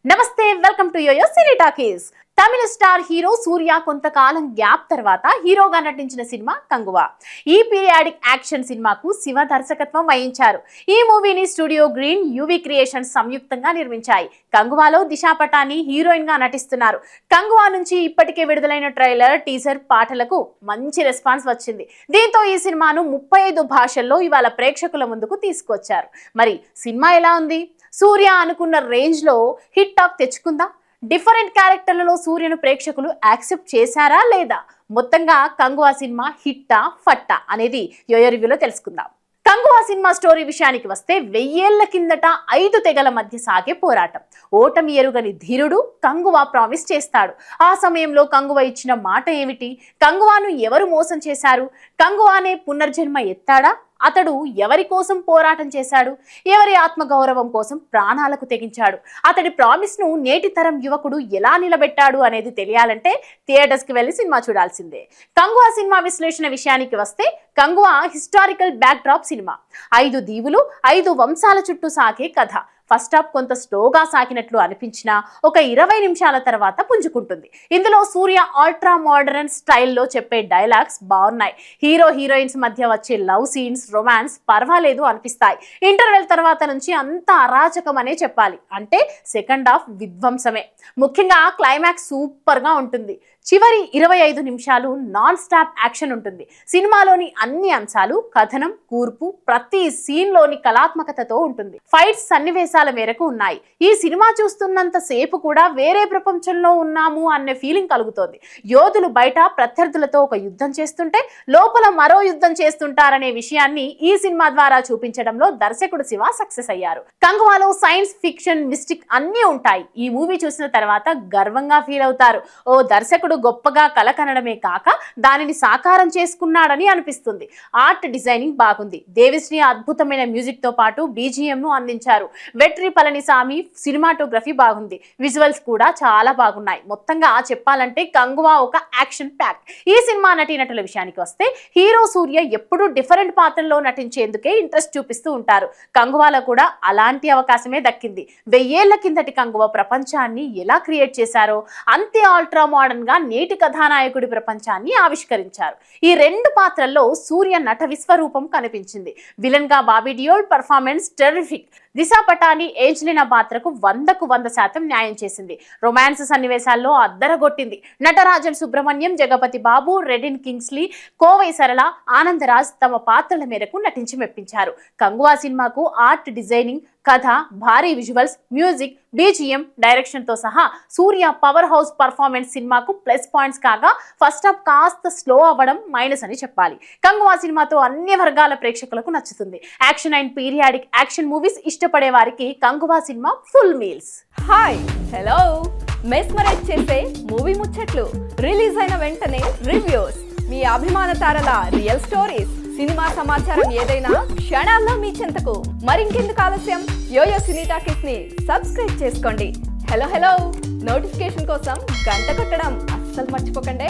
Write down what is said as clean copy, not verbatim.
నమస్తే, welcome to YOYO cine talkies. Tamil star hero Suriya కొంతకాలం gap తర్వాత హీరోగా నటించిన సినిమా కంగువా. ఈ పీరియాడిక్ యాక్షన్ సినిమాకు శివ దర్శకత్వం వహించారు. ఈ మూవీని స్టూడియో గ్రీన్, యువి క్రియేషన్స్ సంయుక్తంగా నిర్మించాయి. కంగువాలో దిశా పటాని హీరోయిన్ గా నటిస్తున్నారు. కంగువా నుంచి ఇప్పటికే విడుదలైన ట్రైలర్, టీజర్, పాటలకు మంచి రెస్పాన్స్ వచ్చింది. దీంతో ఈ సినిమాను 35 భాషల్లో ఇవాళ ప్రేక్షకుల ముందుకు తీసుకొచ్చారు. మరి సినిమా ఎలా ఉంది? సూర్య అనుకున్న రేంజ్ లో హిట్ టాక్ తెచ్చుకుందా? డిఫరెంట్ క్యారెక్టర్లలో సూర్యను ప్రేక్షకులు యాక్సెప్ట్ చేశారా లేదా? మొత్తంగా కంగువా సినిమా హిట్టా ఫట్టా అనేది యోయో రివ్యూలో తెలుసుకుందాం. కంగువా సినిమా స్టోరీ విషయానికి వస్తే 1000 ఏళ్ల కిందట 5 తెగల మధ్య సాగే పోరాటం. ఓటమి ఎరుగని ధీరుడు కంగువా ప్రామిస్ చేస్తాడు. ఆ సమయంలో కంగువా ఇచ్చిన మాట ఏమిటి? కంగువాను ఎవరు మోసం చేశారు? కంగువానే పునర్జన్మ ఎత్తాడా? అతడు ఎవరి కోసం పోరాటం చేశాడు? ఎవరి ఆత్మగౌరవం కోసం ప్రాణాలకు తెగించాడు? అతడి ప్రామిస్ ను నేటి తరం యువకుడు ఎలా నిలబెట్టాడు అనేది తెలియాలంటే థియేటర్స్ కి వెళ్లి సినిమా చూడాల్సిందే. కంగువా సినిమా విశ్లేషణ విషయానికి వస్తే Kanguva historical back drop cinema. 5 దీవులు, 5 వంశాల చుట్టూ సాగే కథ. ఫస్ట్ హాఫ్ కొంత స్లోగా సాగినట్లు అనిపించినా ఒక 20 నిమిషాల తర్వాత పుంజుకుంటుంది. ఇందులో సూర్య అల్ట్రా మోడర్న్ స్టైల్లో చెప్పే డైలాగ్స్ బాగున్నాయి. హీరో హీరోయిన్స్ మధ్య వచ్చే లవ్ సీన్స్, రొమాన్స్ పర్వాలేదు అనిపిస్తాయి. ఇంటర్వెల్ తర్వాత నుంచి అంత అరాచకం అనే చెప్పాలి. అంటే సెకండ్ హాఫ్ విధ్వంసమే. ముఖ్యంగా క్లైమాక్స్ సూపర్ గా ఉంటుంది. చివరి 25 నిమిషాలు నాన్ స్టాప్ యాక్షన్ ఉంటుంది. సినిమాలోని అన్ని అంశాలు, కథనం, కూర్పు, ప్రతి సీన్ లోని కళాత్మకతతో ఉంటుంది. ఫైట్స్ సన్నివేశాల మేరకు ఉన్నాయి. ఈ సినిమా చూస్తున్నంత సేపు కూడా వేరే ప్రపంచంలో ఉన్నాము అనే ఫీలింగ్ కలుగుతోంది. యోధులు బయట ప్రత్యర్థులతో ఒక యుద్ధం చేస్తుంటే లోపల మరో యుద్ధం చేస్తుంటారనే విషయాన్ని ఈ సినిమా ద్వారా చూపించడంలో దర్శకుడు శివ సక్సెస్ అయ్యారు. కంగువాలో సైన్స్ ఫిక్షన్, మిస్టిక్ అన్నీ ఉంటాయి. ఈ మూవీ చూసిన తర్వాత గర్వంగా ఫీల్ అవుతారు. ఓ దర్శకుడు గొప్పగా కల కనడమే కాక దానిని సాకారం చేసుకున్నాడని అనిపిస్తుంది. ఆర్ట్ డిజైనింగ్ బాగుంది. దేవిశ్రీ అద్భుతమైన మ్యూజిక్ తో పాటు బీజిఎం ను అందించారు. వెట్రి పళనిసామి సినిమాటోగ్రఫీ బాగుంది. విజువల్స్ కూడా చాలా బాగున్నాయి. మొత్తంగా చెప్పాలంటే కంగువా ఒక యాక్షన్ ప్యాక్. ఈ సినిమా నటీనటుల విషయానికి వస్తే హీరో సూర్య ఎప్పుడూ డిఫరెంట్ పాత్రల్లో నటించేందుకే ఇంట్రెస్ట్ చూపిస్తూ ఉంటారు. కంగువాలో కూడా అలాంటి అవకాశమే దక్కింది. 1000 ఏళ్ల కిందటి కంగువా ప్రపంచాన్ని ఎలా క్రియేట్ చేశారో అంతే అల్ట్రా మోడర్న్ గా నేటి కథానాయకుడి ప్రపంచాన్ని ఆవిష్కరించారు. ఈ 2 పాత్రల్లో సూర్య నట విశ్వరూపం కనిపించింది. విలన్ గా Bobby Deol performance terrific. Disha Patani Angelina పాత్రకు 100కు 100% న్యాయం చేసింది. రొమాన్స్ సన్నివేశాల్లో అద్దరగొట్టింది. నటరాజన్ సుబ్రహ్మణ్యం, జగపతి బాబు, రెడిన్ కింగ్స్లీ, కోవై సరళ, ఆనందరాజ్ తమ పాత్రల మేరకు నటించి మెప్పించారు. కంగువా సినిమాకు ఆర్ట్ డిజైనింగ్, కథ, భారీ విజువల్స్, మ్యూజిక్, బీజిఎం, డైరెక్షన్ తో సహా సూర్య పవర్ హౌస్ పర్ఫార్మెన్స్ సినిమాకు ప్లస్ పాయింట్స్ కాగా ఫస్ట్ హాఫ్ కాస్త స్లో అవ్వడం మైనస్ అని చెప్పాలి. కంగువా సినిమాతో అన్ని వర్గాల ప్రేక్షకులకు నచ్చుతుంది. Action and periodic action movies ఇష్టపడే వారికి కంగువా సినిమా full meals. Hi, hello. Mesmerize చేసే మూవీ ముచ్చట్లు, రిలీజ్ అయిన వెంటనే రివ్యూస్, మీ అభిమాన తారల రియల్ స్టోరీస్, సినిమా సమాచారం ఏదైనా క్షణాల్లో మీ చెంతకు. మరింకెందుకు ఆలస్యం? యోయో సినీ టాకీస్ ని సబ్స్క్రైబ్ చేసుకోండి. హలో హలో నోటిఫికేషన్ కోసం గంట కొట్టడం అస్సలు మర్చిపోకండి.